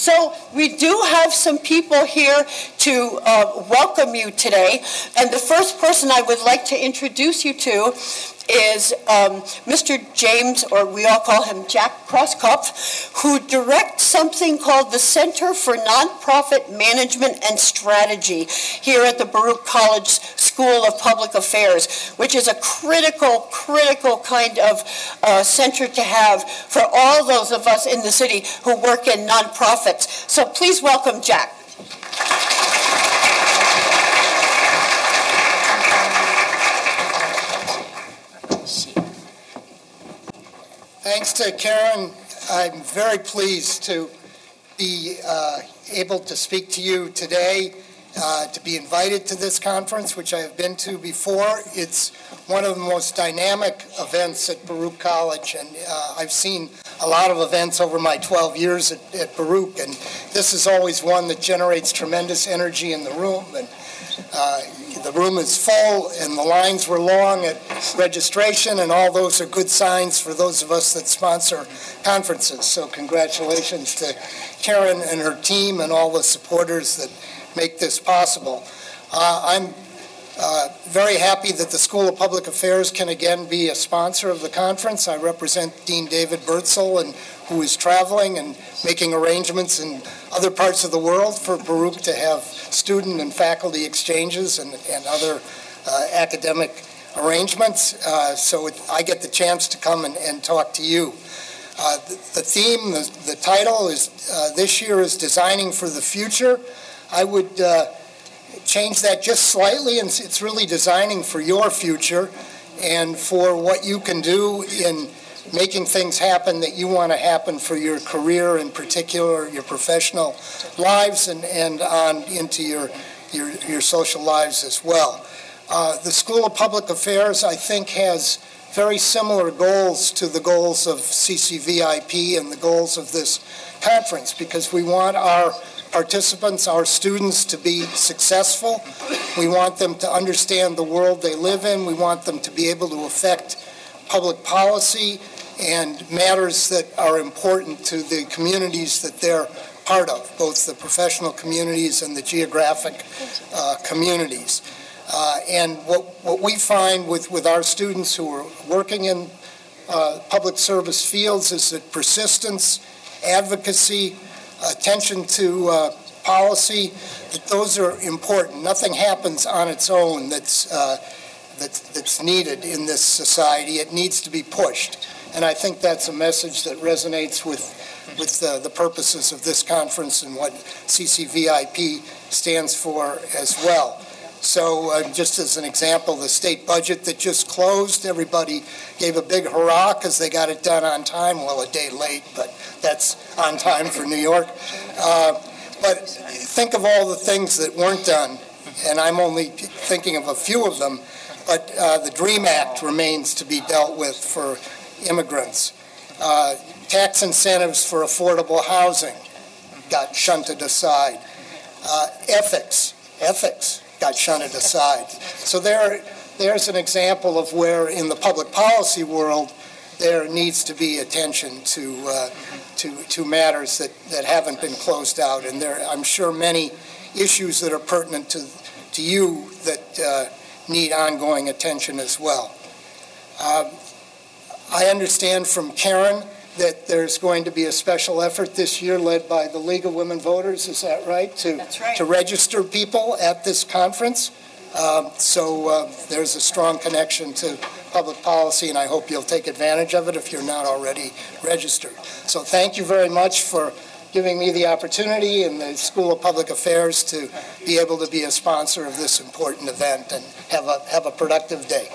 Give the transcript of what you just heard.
So we do have some people here to welcome you today. And the first person I would like to introduce you to is Mr. James, or we all call him Jack Krauskopf, who directs something called the Center for Nonprofit Management and Strategy here at the Baruch College School of Public Affairs, which is a critical kind of center to have for all those of us in the city who work in nonprofits. So please welcome Jack. Thanks to Karen, I'm very pleased to be able to speak to you today, to be invited to this conference, which I have been to before. It's one of the most dynamic events at Baruch College, and I've seen a lot of events over my 12 years at Baruch, and this is always one that generates tremendous energy in the room. And the room is full, and the lines were long at registration, and all those are good signs for those of us that sponsor conferences. So congratulations to Karen and her team and all the supporters that make this possible. I'm very happy that the School of Public Affairs can again be a sponsor of the conference. I represent Dean David Bertzel, and who is traveling and making arrangements in other parts of the world for Baruch to have student and faculty exchanges and other academic arrangements. So I get the chance to come and talk to you. The theme, the title is this year is Designing for the Future. I would change that just slightly, and it's really designing for your future and for what you can do in making things happen that you want to happen for your career, in particular your professional lives, and on into your social lives as well. The School of Public Affairs, I think, has very similar goals to the goals of CCVIP and the goals of this conference, because we want our participants, our students, to be successful. We want them to understand the world they live in. We want them to be able to affect public policy and matters that are important to the communities that they're part of, both the professional communities and the geographic communities. And what we find with our students who are working in public service fields is that persistence, advocacy, attention to policy, that those are important. Nothing happens on its own that's needed in this society. It needs to be pushed. And I think that's a message that resonates with the purposes of this conference and what CCVIP stands for as well. So just as an example, the state budget that just closed, everybody gave a big hurrah because they got it done on time. Well, a day late, but that's on time for New York. But think of all the things that weren't done, and I'm only thinking of a few of them, but the DREAM Act remains to be dealt with for immigrants. Tax incentives for affordable housing got shunted aside. Ethics got shunted aside. So there's an example of where in the public policy world there needs to be attention to matters that haven't been closed out. And there, I'm sure, many issues that are pertinent to you that need ongoing attention as well. I understand from Karen that there's going to be a special effort this year led by the League of Women Voters, is that right? That's right. To register people at this conference. So there's a strong connection to public policy, and I hope you'll take advantage of it if you're not already registered. So thank you very much for giving me the opportunity in the School of Public Affairs to be able to be a sponsor of this important event, and have a productive day.